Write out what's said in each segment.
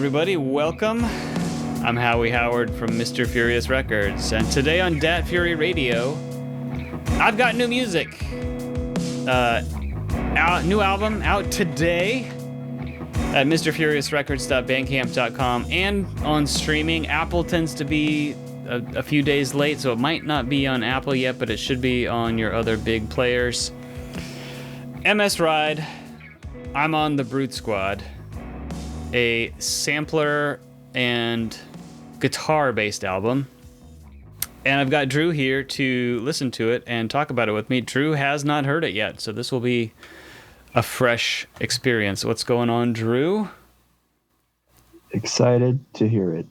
everybody, welcome. I'm Howie Howard from Mr. Furious Records, and today on Dat Fury Radio, I've got new music. New album out today at MrFuriousRecords.bandcamp.com and on streaming. Apple tends to be a few days late, so it might not be on Apple yet, but it should be on your other big players. MS Ride, I'm on the Brute Squad, a sampler and guitar-based album. And I've got Drew here to listen to it and talk about it with me. Drew has not heard it yet, so this will be a fresh experience. What's going on, Drew? Excited to hear it.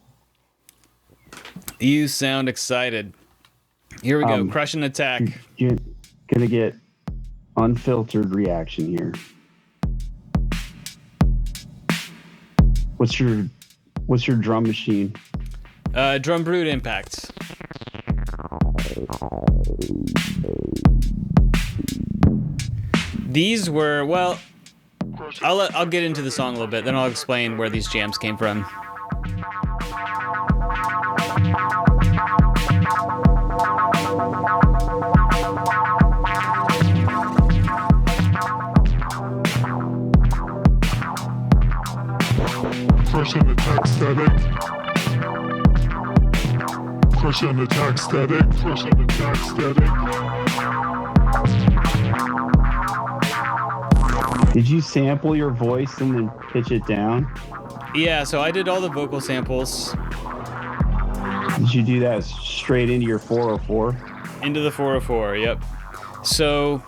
You sound excited. Here we go. Crushing Attack. You're gonna get unfiltered reaction here. What's your drum machine? Drum Brute Impact. These were, well, I'll get into the song a little bit, then I'll explain where these jams came from. Crushing Attack Static. Crushing Attack Static. Crushing Attack Static. Did you sample your voice and then pitch it down? Yeah, so I did all the vocal samples. Did you do that straight into your 404? Into the 404, yep. So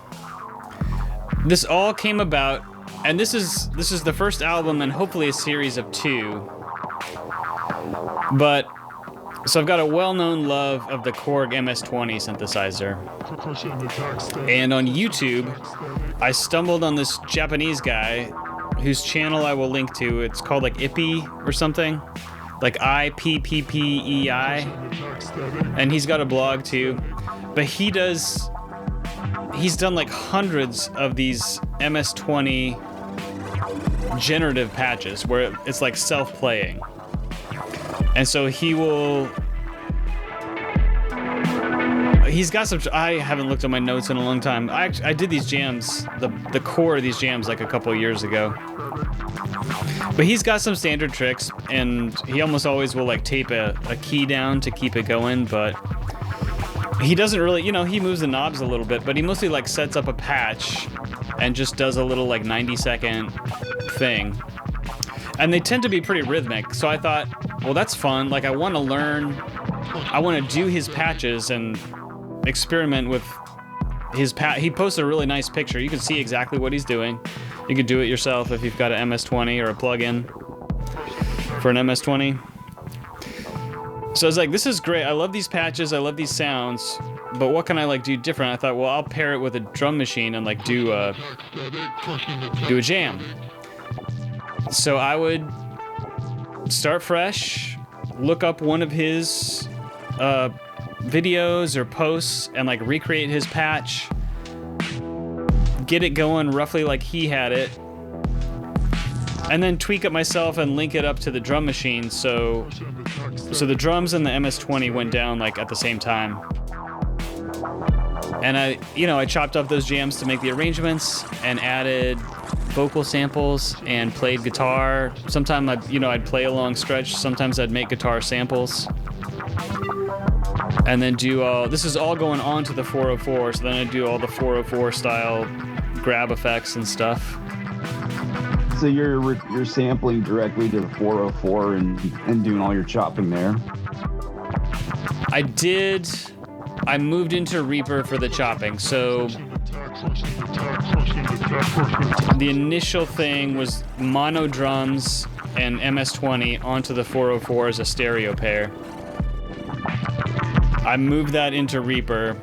this all came about, and this is the first album and hopefully a series of 2. But so I've got a well-known love of the Korg MS-20 synthesizer. And on YouTube, I stumbled on this Japanese guy whose channel I will link to. It's called like Ippei or something. Like Ipppei. And he's got a blog too. But he's done like hundreds of these MS-20 generative patches where it's like self-playing. And so he's got some, I haven't looked at my notes in a long time. I did these jams, the core of these jams like a couple of years ago. But he's got some standard tricks, and he almost always will like tape a key down to keep it going, but he doesn't really, he moves the knobs a little bit, but he mostly like sets up a patch and just does a little like 90-second thing. And they tend to be pretty rhythmic, so I thought, well, that's fun. Like, I want to do his patches and experiment with his he posts a really nice picture. You can see exactly what he's doing. You can do it yourself if you've got an MS-20 or a plug-in for an MS-20. So I was like, this is great. I love these patches. I love these sounds. But what can I like do different? I thought, well, I'll pair it with a drum machine and like do a jam. So I would start fresh, look up one of his videos or posts and like recreate his patch, get it going roughly like he had it, and then tweak it myself and link it up to the drum machine so the drums and the MS-20 went down like at the same time. And I chopped up those jams to make the arrangements and added vocal samples and played guitar. Sometimes I'd play a long stretch. Sometimes I'd make guitar samples. And then this is all going on to the 404, so then I do all the 404 style grab effects and stuff. So you're sampling directly to the 404 and doing all your chopping there? I moved into Reaper for the chopping, so the initial thing was mono drums and MS-20 onto the 404 as a stereo pair. I moved that into Reaper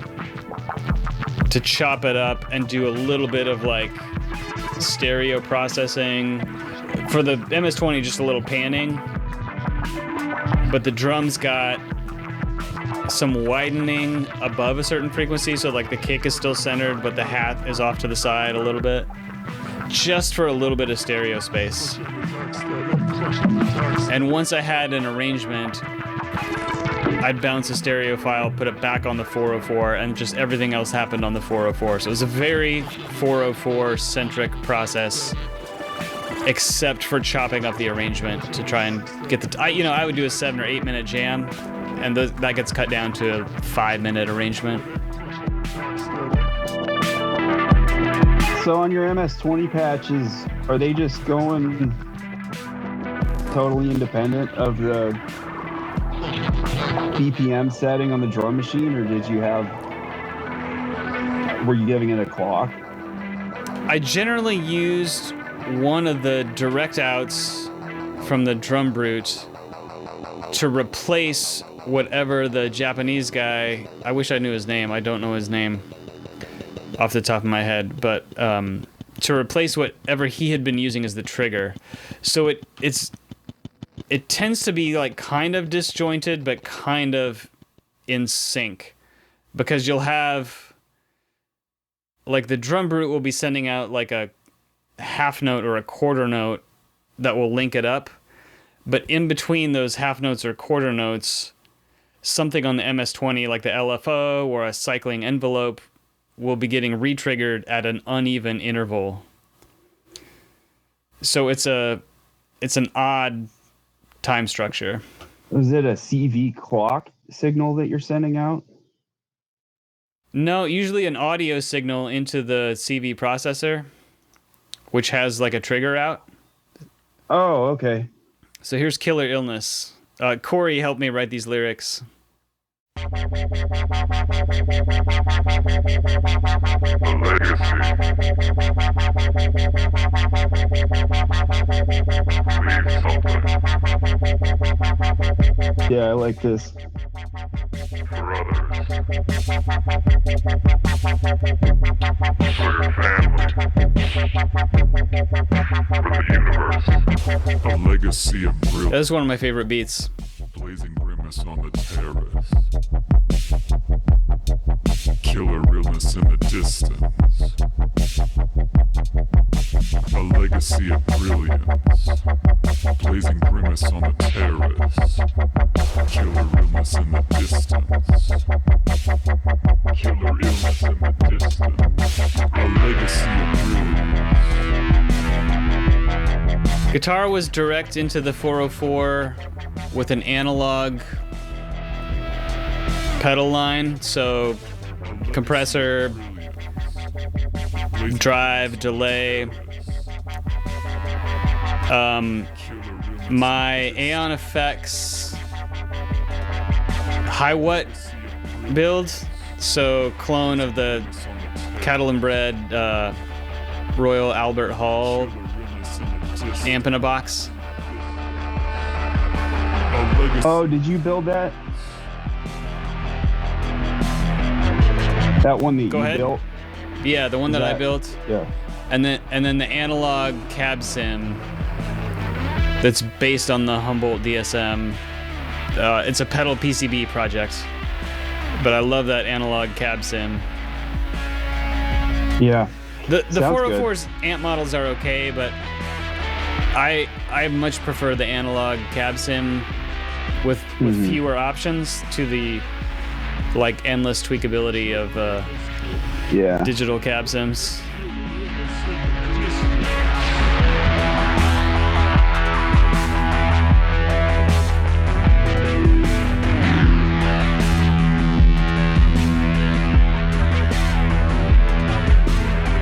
to chop it up and do a little bit of like stereo processing. For the MS-20, just a little panning. But the drums got some widening above a certain frequency, so like the kick is still centered, but the hat is off to the side a little bit, just for a little bit of stereo space. And once I had an arrangement, I'd bounce a stereo file, put it back on the 404, and just everything else happened on the 404. So it was a very 404-centric process, except for chopping up the arrangement to try and get the... I would do a 7 or 8 minute jam, and that gets cut down to a 5-minute arrangement. So on your MS-20 patches, are they just going totally independent of the BPM setting on the drum machine, or were you giving it a clock? I generally used one of the direct outs from the drum brute to replace whatever the Japanese guy, I wish I knew his name, I don't know his name off the top of my head, but to replace whatever he had been using as the trigger. So it tends to be like kind of disjointed, but kind of in sync, because you'll have like the drum brute will be sending out like a half note or a quarter note that will link it up, but in between those half notes or quarter notes, something on the MS-20 like the LFO or a cycling envelope will be getting re-triggered at an uneven interval. So it's an odd time structure. Is it a CV clock signal that you're sending out? No, usually an audio signal into the CV processor, which has like a trigger out. Oh, okay. So here's Killer Illness. Corey helped me write these lyrics. Yeah, I like this. For others. For your family. For the universe. A legacy of brilliance. That is one of my favorite beats. Blazing grimace on the terrace. Killer realness in the distance. A legacy of brilliance. Blazing grimace on the terrace. Killer realness in the distance. Killer illness in the distance. A legacy of brilliance. Guitar was direct into the 404 with an analog pedal line, so compressor, drive, delay. My Aeon Effects high watt build, so clone of the Cattle and Bread Royal Albert Hall amp in a box. Oh, did you build that? That one that Go you ahead. built? Yeah, the one that I built. Yeah. And then the analog cab sim that's based on the Humboldt DSM. It's a pedal PCB project, but I love that analog cab sim. Yeah. The Sounds 404's amp models are okay, but I much prefer the analog cab sim with fewer options to the like endless tweakability of digital cab sims.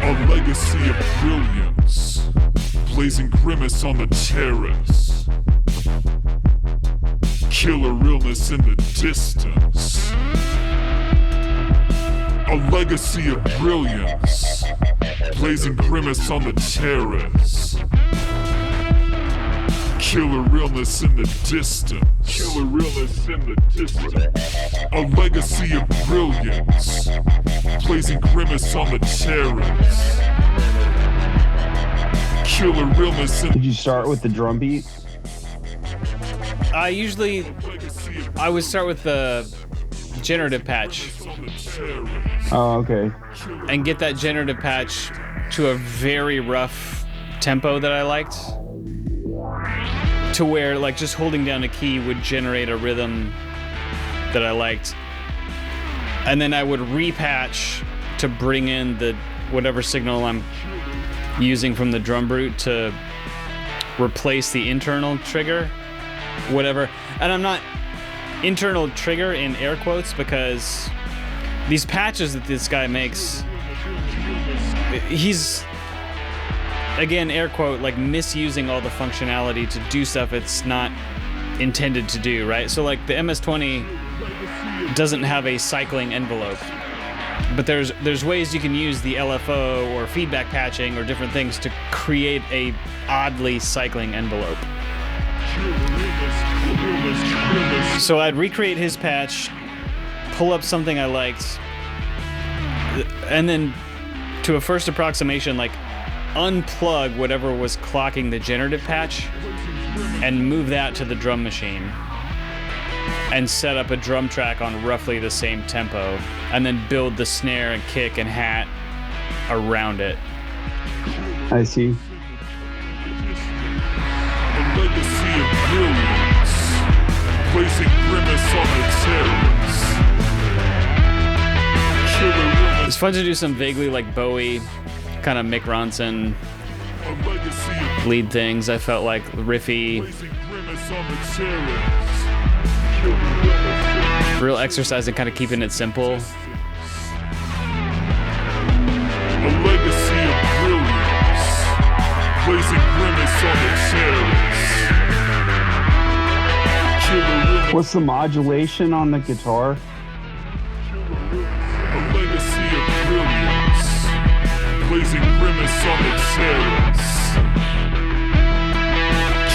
A legacy of brilliance, blazing grimace on the terrace, killer illness in the distance. A legacy of brilliance, blazing grimace on the terrace, killer illness in the distance. Killer illness in the distance. A legacy of brilliance, blazing grimace on the terrace. Killer illness in. Did you start with the drum beat? I would start with the generative patch Oh, okay. and get that generative patch to a very rough tempo that I liked, to where like just holding down a key would generate a rhythm that I liked. And then I would repatch to bring in the whatever signal I'm using from the drum brute to replace the internal trigger, whatever. And I'm not internal trigger in air quotes because these patches that this guy makes, he's, again, air quote, like misusing all the functionality to do stuff it's not intended to do, right? So like the MS-20 doesn't have a cycling envelope, but there's ways you can use the LFO or feedback patching or different things to create a oddly cycling envelope. So I'd recreate his patch, pull up something I liked, and then to a first approximation, like unplug whatever was clocking the generative patch and move that to the drum machine and set up a drum track on roughly the same tempo and then build the snare and kick and hat around it. I see. A legacy of brilliance, placing grimace on the terrace. It's fun to do some vaguely like Bowie, kind of Mick Ronson lead things. I felt like riffy, real exercise and kind of keeping it simple. A legacy of brilliance, placing grimace on the terrace. What's the modulation on the guitar? A legacy of brilliance, placing grimace on the terrace.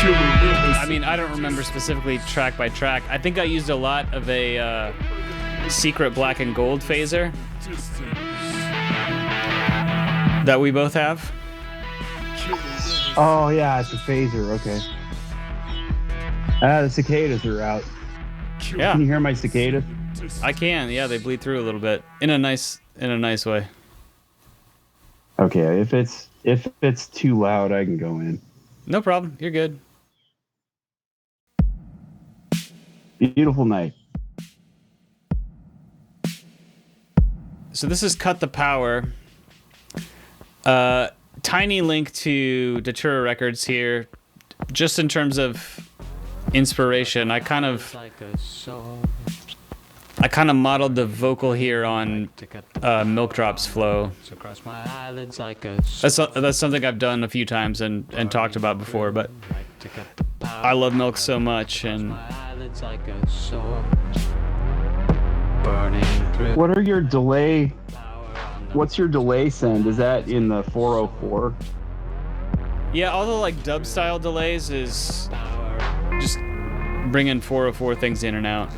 I mean, I don't remember specifically track by track. I think I used a lot of a secret black and gold phaser that we both have. Oh yeah, it's a phaser. Okay. The cicadas are out. Yeah. Can you hear my cicadas? I can. Yeah, they bleed through a little bit in a nice way. Okay, if it's too loud, I can go in. No problem. You're good. Beautiful night. So this is Cut the Power. Tiny link to Datura Records here. Just in terms of inspiration, I kind of modeled the vocal here on Milk Drop's flow. That's something I've done a few times and talked about before, but I love Milk so much. And what are your delay? What's your delay send? Is that in the 404? Yeah, all the like dub style delays is just bringing 404 things in and out.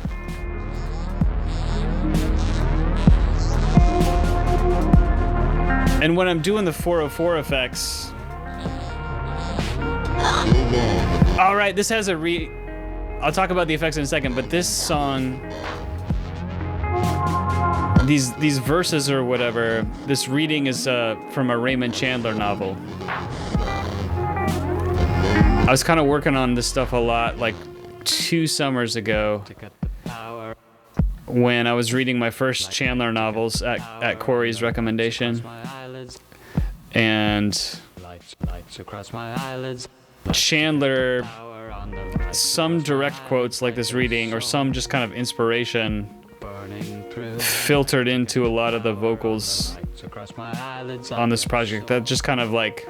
And when I'm doing the 404 effects, all right, this has I'll talk about the effects in a second, but this song, these verses or whatever, this reading is from a Raymond Chandler novel. I was kind of working on this stuff a lot, like 2 summers ago, when I was reading my first Chandler novels at Corey's recommendation. And Chandler, some direct quotes like this reading or some just kind of inspiration filtered into a lot of the vocals on this project. That just kind of like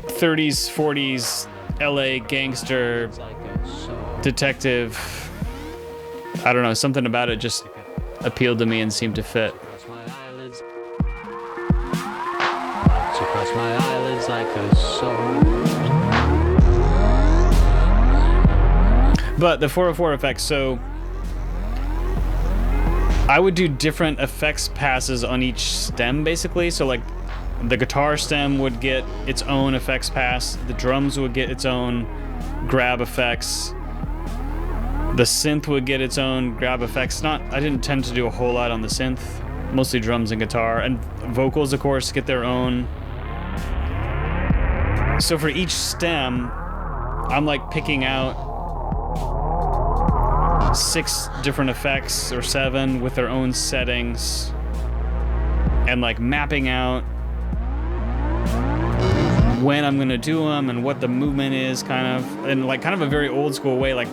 30s, 40s LA gangster detective. I don't know, something about it just appealed to me and seemed to fit. But the 404 effects, so I would do different effects passes on each stem basically. So like the guitar stem would get its own effects pass, the drums would get its own grab effects, the synth would get its own grab effects. I didn't tend to do a whole lot on the synth, mostly drums and guitar, and vocals of course get their own. So for each stem, I'm like picking out 6 different effects or 7 with their own settings and like mapping out when I'm gonna do them and what the movement is, kind of, in like kind of a very old school way, like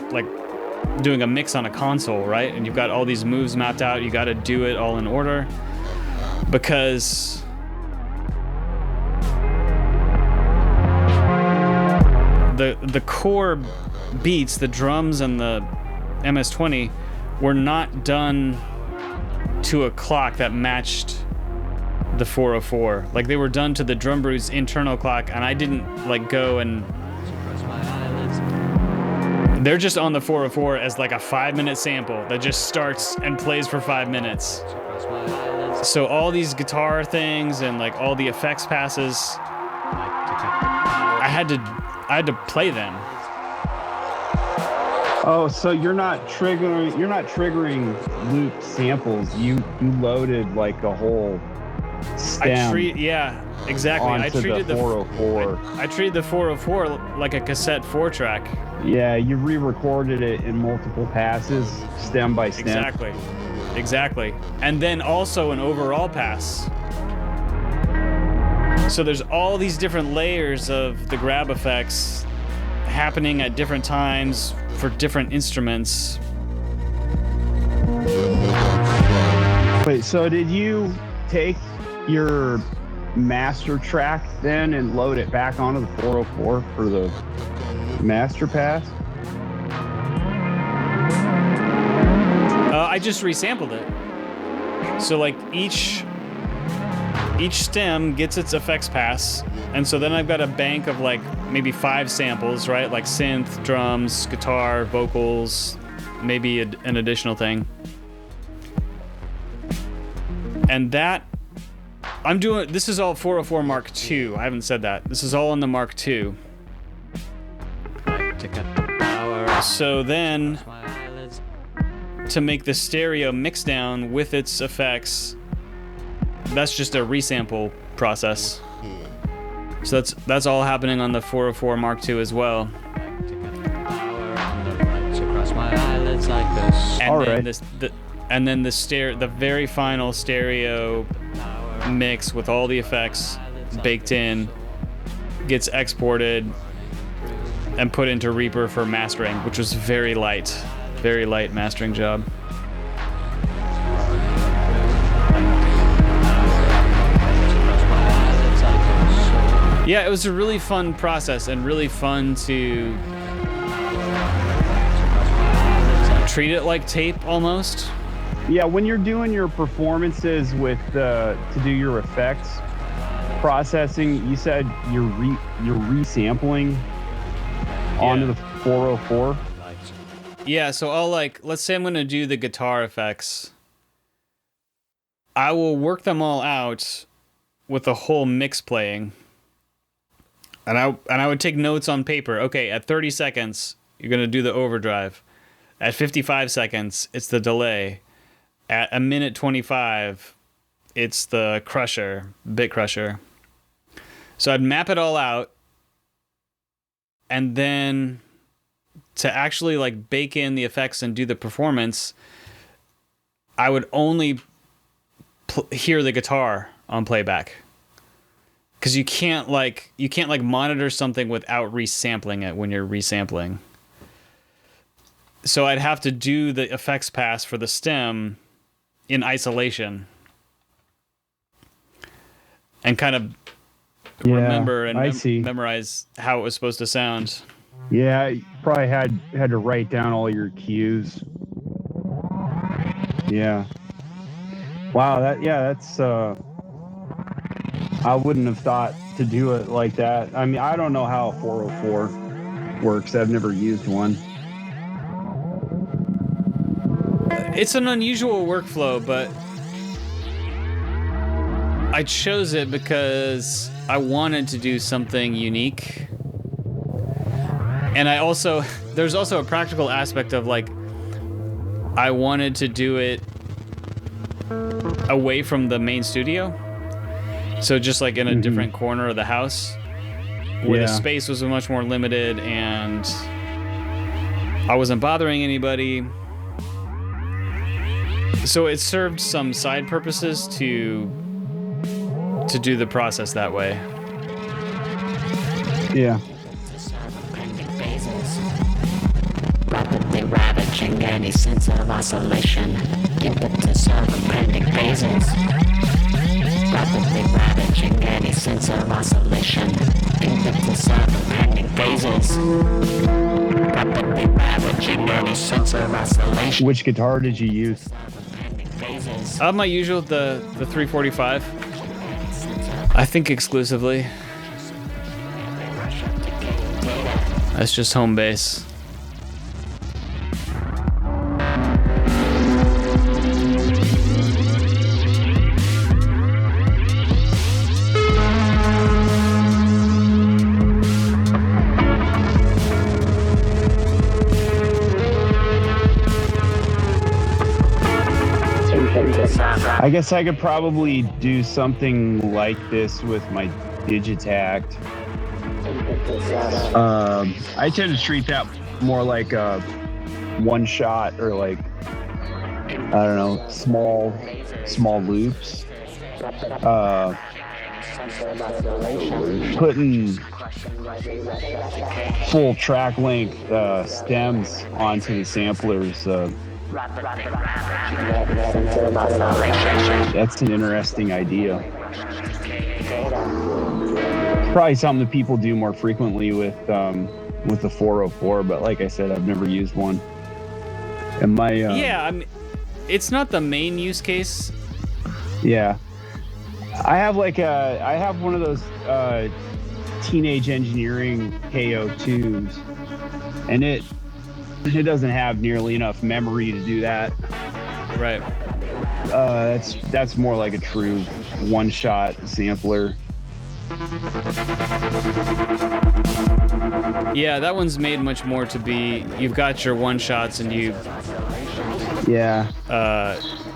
doing a mix on a console, right? And you've got all these moves mapped out. You got to do it all in order because the core beats, the drums and the MS-20 were not done to a clock that matched the 404. Like they were done to the Drum Brew's internal clock, and I didn't like go and they're just on the 404 as like a 5-minute sample that just starts and plays for 5 minutes. So all these guitar things and like all the effects passes, I had to play them. Oh, so you're not triggering looped samples. You loaded like a whole stem. Yeah, exactly. I treated the 404. I treated the 404 like a cassette 4-track. Yeah, you re-recorded it in multiple passes, stem by stem. Exactly. And then also an overall pass. So there's all these different layers of the grab effects happening at different times for different instruments. Wait, so did you take your master track then and load it back onto the 404 for the master pass? I just resampled it. So like each stem gets its effects pass, and so then I've got a bank of like maybe 5 samples, right? Like synth, drums, guitar, vocals, maybe an additional thing. And that this is all 404 Mark II. I haven't said that. This is all in the Mark II. So then, to make the stereo mix down with its effects, that's just a resample process. So that's all happening on the 404 Mark II as well. And then the very final stereo mix with all the effects baked in gets exported and put into Reaper for mastering, which was very light mastering job. Yeah, it was a really fun process and really fun to treat it like tape almost. Yeah, when you're doing your performances with to do your effects processing, you said you're resampling onto the 404. Yeah, so I'll let's say I'm gonna do the guitar effects. I will work them all out with the whole mix playing. And I would take notes on paper. Okay, at 30 seconds, you're gonna do the overdrive. At 55 seconds, it's the delay. At a minute 25, it's the crusher, bit crusher. So I'd map it all out, and then to actually bake in the effects and do the performance, I would only hear the guitar on playback. Because you can't monitor something without resampling it when you're resampling. So I'd have to do the effects pass for the stem in isolation and kind of remember and memorize how it was supposed to sound. Yeah, you probably had to write down all your cues. Yeah. Wow, that's I wouldn't have thought to do it like that. I mean, I don't know how a 404 works. I've never used one. It's an unusual workflow, but I chose it because I wanted to do something unique. And there's also a practical aspect of I wanted to do it away from the main studio. So just in a different corner of the house. where the space was much more limited and I wasn't bothering anybody. So it served some side purposes to do the process that way. Yeah. Rapidly ravaging any sense of oscillation. Impetus of impending phases. Rapidly ravaging any sense of oscillation. Impetus of impending phases. Rapidly ravaging any sense of oscillation. Which guitar did you use? My usual, the 345. I think exclusively. That's just home base. I guess I could probably do something like this with my Digitact. I tend to treat that more like a one shot or like, I don't know, small loops. Putting full track length stems onto the samplers. That's an interesting idea. Probably something that people do more frequently with the 404, but like I said, I've never used one. And my yeah, I mean, it's not the main use case. Yeah, I have one of those Teenage Engineering KO2s, and it doesn't have nearly enough memory to do that. Right. That's more like a true one-shot sampler. Yeah, that one's made much more to be, you've got your one shots and you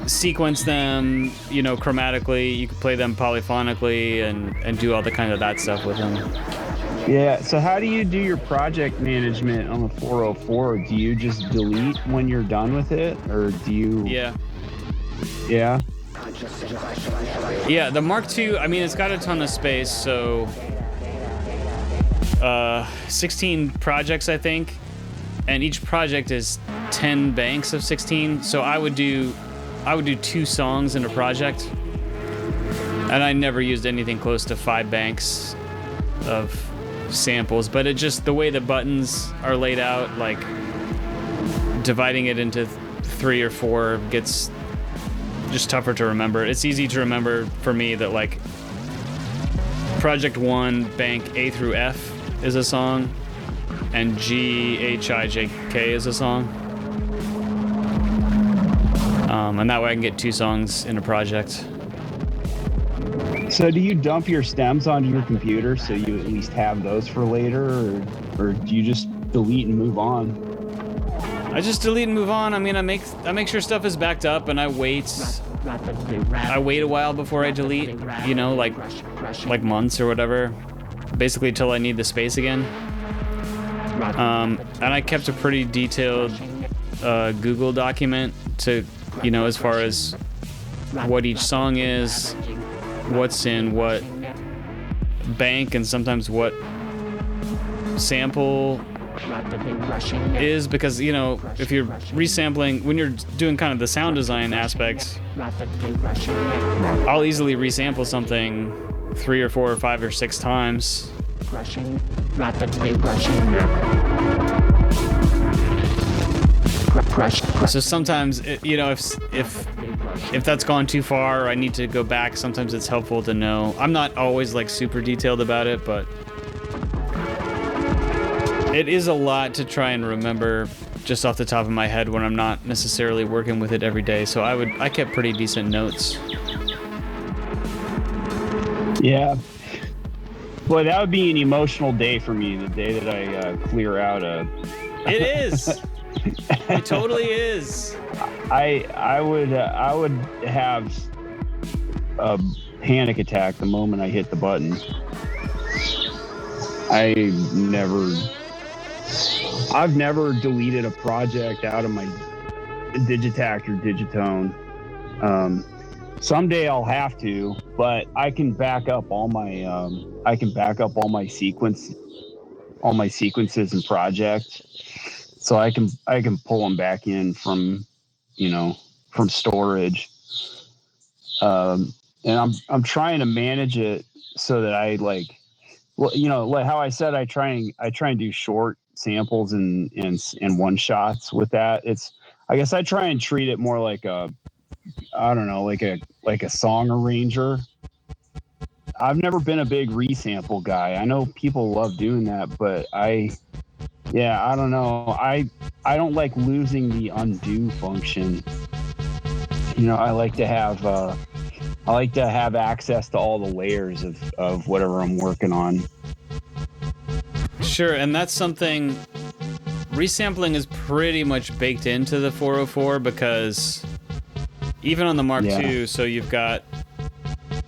sequence them, chromatically. You can play them polyphonically and do all the kind of that stuff with them. Yeah, so how do you do your project management on the 404? Do you just delete when you're done with it, or do you... Yeah. Yeah? Yeah, the Mark II, I mean, it's got a ton of space, so 16 projects, I think, and each project is 10 banks of 16, so I would do 2 songs in a project, and I never used anything close to 5 banks of samples, but it just, the way the buttons are laid out, like dividing it into 3 or 4 gets just tougher to remember. It's easy to remember for me that like project 1 bank A through F is a song and G, H, I, J, K is a song, and that way I can get 2 songs in a project. So do you dump your stems onto your computer so you at least have those for later, or do you just delete and move on? I just delete and move on. I mean, I make sure stuff is backed up, and I wait a while before I delete, like months or whatever, basically till I need the space again. And I kept a pretty detailed Google document to, as far as what each song is, what's in what bank, and sometimes what sample is, because if you're resampling, when you're doing kind of the sound design aspects, I'll easily resample something 3 or 4 or 5 or 6 times. So sometimes if that's gone too far, or I need to go back, sometimes it's helpful to know. I'm not always like super detailed about it, but it is a lot to try and remember just off the top of my head when I'm not necessarily working with it every day. So I kept pretty decent notes. Yeah. Boy, that would be an emotional day for me, the day that I clear out a... It is. It totally is. I would have a panic attack the moment I hit the button. I've never deleted a project out of my Digitact or Digitone. Someday I'll have to, but I can back up all my sequences and projects, so I can pull them back in from storage. And I'm trying to manage it so that I like how I said I try and do short samples and one shots with that. I guess I try and treat it more like a song arranger. I've never been a big resample guy. I know people love doing that, but I don't know. I don't like losing the undo function. I like to have access to all the layers of whatever I'm working on. Sure, and that's something. Resampling is pretty much baked into the 404 because even on the Mark II, so you've got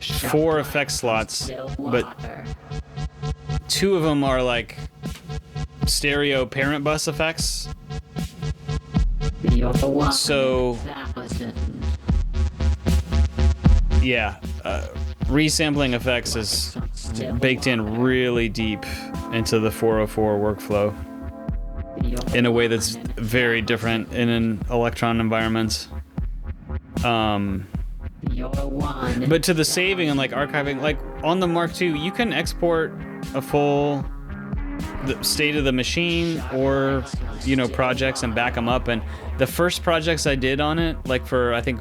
4 effect slots, but 2 of them are like stereo parent bus effects. So yeah, resampling effects is baked in really deep into the 404 workflow in a way that's very different in an Electron environment. But to the saving and like archiving, like on the Mark II, you can export a full state of the machine or projects and back them up. And the first projects I did on it, like for I think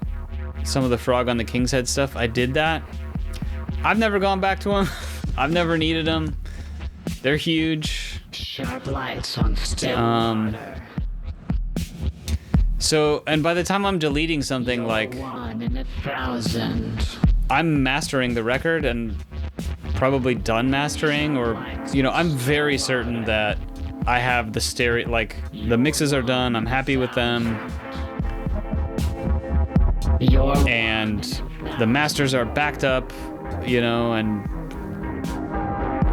some of the Frog on the King's Head stuff, I did that. I've never gone back to them. I've never needed them. They're huge. Sharp lights on still So, and by the time I'm deleting something, like I'm mastering the record and probably done mastering, or I'm very certain that I have the stereo, like the mixes are done, I'm happy with them, and the masters are backed up, and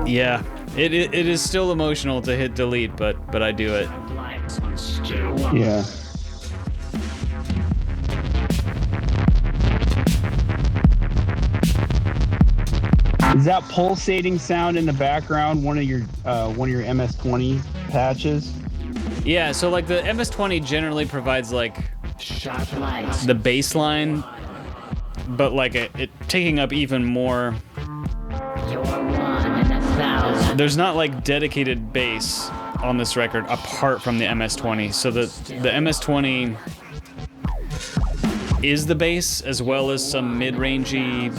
yeah, it is still emotional to hit delete, but I do it. Yeah. Is that pulsating sound in the background one of your MS-20 patches? Yeah, so like the MS-20 generally provides like the bass line, but like it taking up even more. There's not like dedicated bass on this record apart from the MS-20. So the MS-20 is the bass as well as some mid-rangey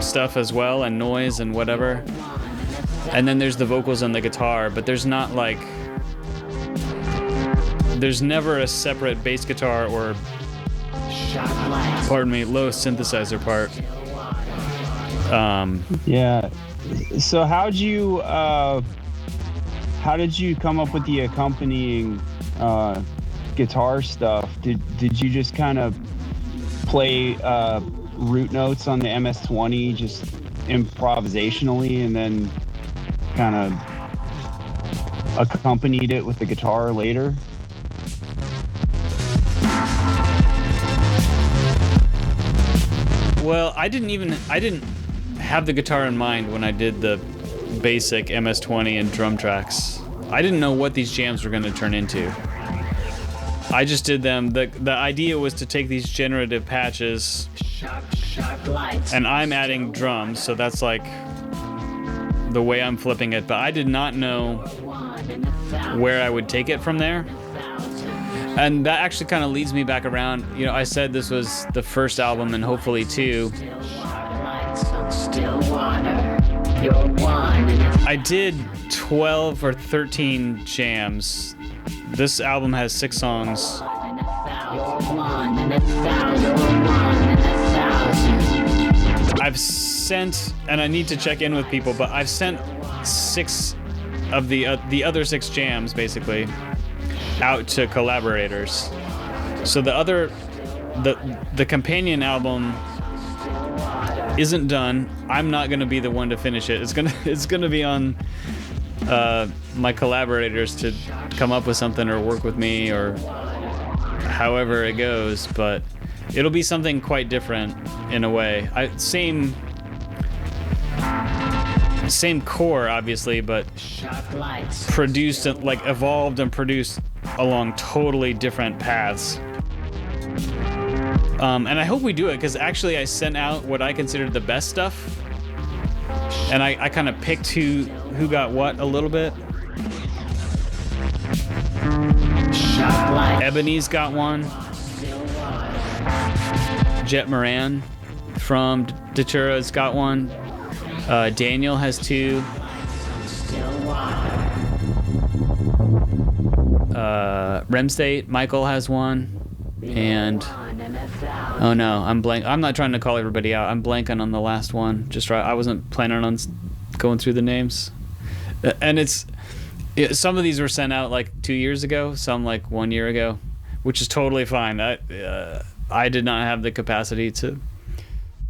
stuff as well, and noise and whatever. And then there's the vocals and the guitar, but there's not like, there's never a separate bass guitar or, pardon me, low synthesizer part. Yeah. So how did you come up with the accompanying guitar stuff? Did you just kind of play root notes on the MS-20 just improvisationally and then kind of accompanied it with the guitar later? Well, I didn't have the guitar in mind when I did the basic MS-20 and drum tracks. I didn't know what these jams were going to turn into. I just did them. The idea was to take these generative patches, and I'm adding drums, so that's like the way I'm flipping it, but I did not know where I would take it from there. And that actually kind of leads me back around. I said this was the first album and hopefully 2. I did 12 or 13 jams. This album has 6 songs. I've sent, and I need to check in with people, but I've sent 6 of the other 6 jams basically out to collaborators. So the companion album isn't done. I'm not gonna be the one to finish it. It's gonna be on my collaborators to come up with something or work with me or however it goes, but it'll be something quite different in a way. Same core, obviously, but produced, like evolved and produced along totally different paths. And I hope we do it, because actually I sent out what I considered the best stuff, and I kind of picked who got what a little bit. Ebony's got one. Jet Moran from Datura's got one. Daniel has 2. Rem State, Michael has 1. And oh no, I'm not trying to call everybody out. I'm blanking on the last one. Just right. I wasn't planning on going through the names. And some of these were sent out like 2 years ago, some like 1 year ago, which is totally fine. I did not have the capacity to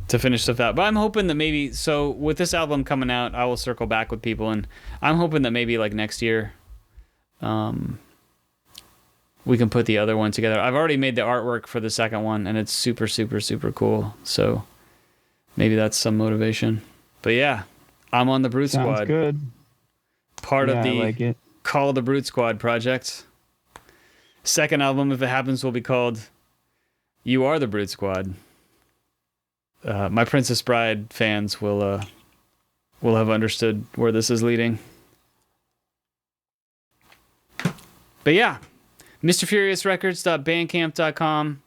finish stuff out, but I'm hoping that maybe, so with this album coming out, I will circle back with people, and I'm hoping that maybe like next year, we can put the other one together. I've already made the artwork for the second one, and it's super, super, super cool. So maybe that's some motivation. But yeah, I'm on the Brute Squad. Sounds good. Part of the like it. Call of the Brute Squad project. Second album, if it happens, will be called You Are the Brute Squad. My Princess Bride fans will have understood where this is leading. But yeah, MrFuriousRecords.bandcamp.com,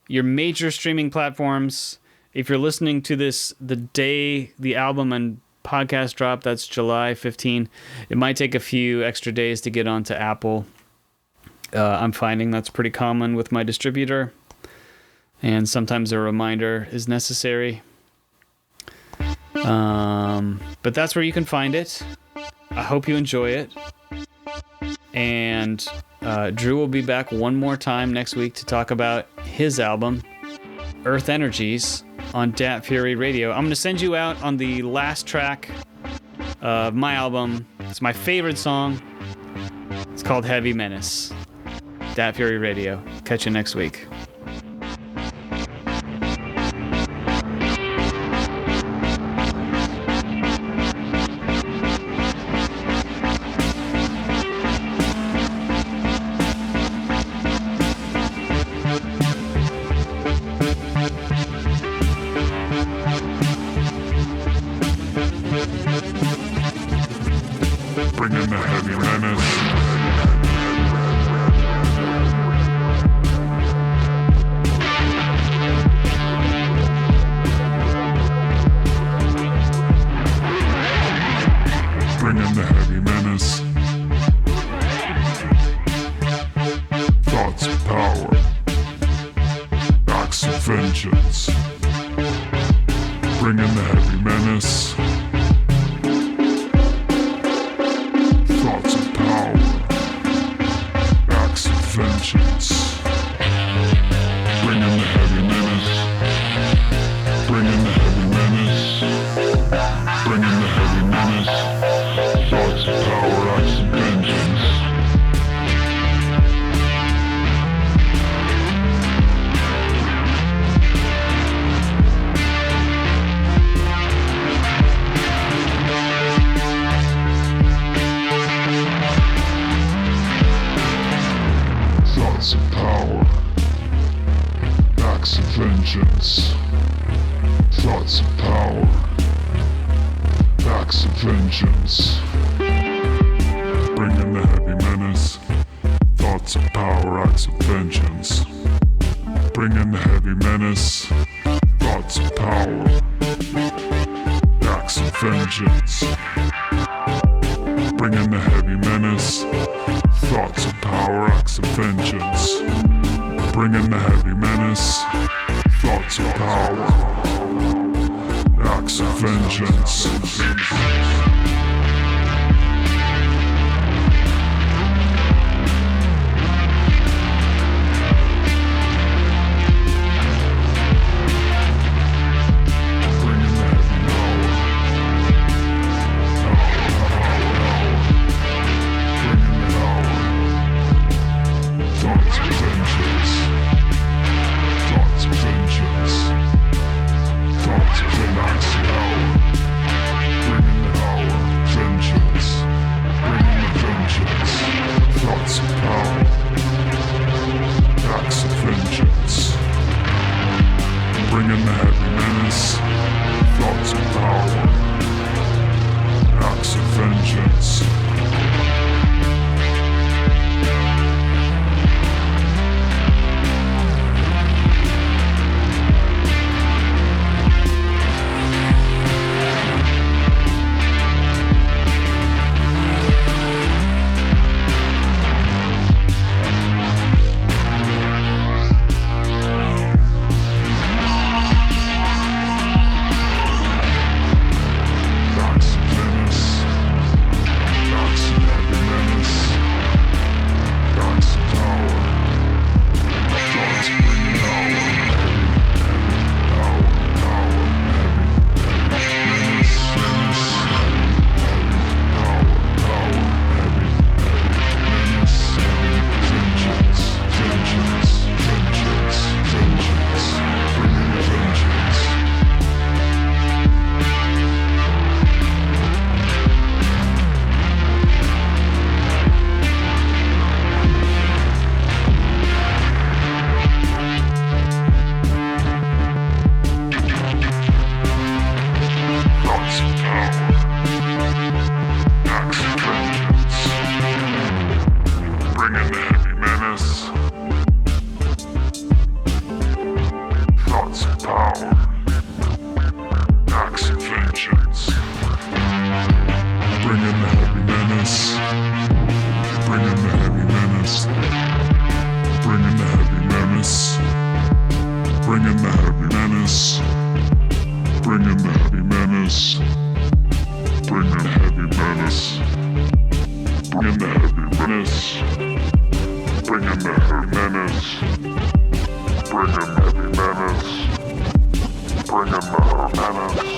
your major streaming platforms. If you're listening to this the day the album and podcast drop, that's July 15. It might take a few extra days to get onto Apple. I'm finding that's pretty common with my distributor, and sometimes a reminder is necessary. But that's where you can find it. I hope you enjoy it. And Drew will be back one more time next week to talk about his album, Earth Energies, on Dat Fury Radio. I'm going to send you out on the last track of my album. It's my favorite song. It's called Heavy Menace. Dat Fury Radio. Catch you next week. Bring in the heavy menace. Bring in the heavy menace. Thoughts of power. Acts of vengeance. Bring in the heavy menace. Thoughts of power. Acts of vengeance. Bring in the heavy menace. Bring in the heavy menace. Bring in the heavy menace. Thoughts of power, acts of vengeance. Thoughts of power, acts of vengeance. Thoughts of power, acts of vengeance. Bring in the heavy menace. Thoughts of power, acts of vengeance. Bring in the heavy menace. Thoughts of power, acts of vengeance. Bring in the heavy menace. Thoughts of power, acts of vengeance. Bring in the heavy menace. Thoughts of power, acts of vengeance. Bring in the heavy power. Bringing the heavy menace, thoughts of power, acts of vengeance. Bring him the menace.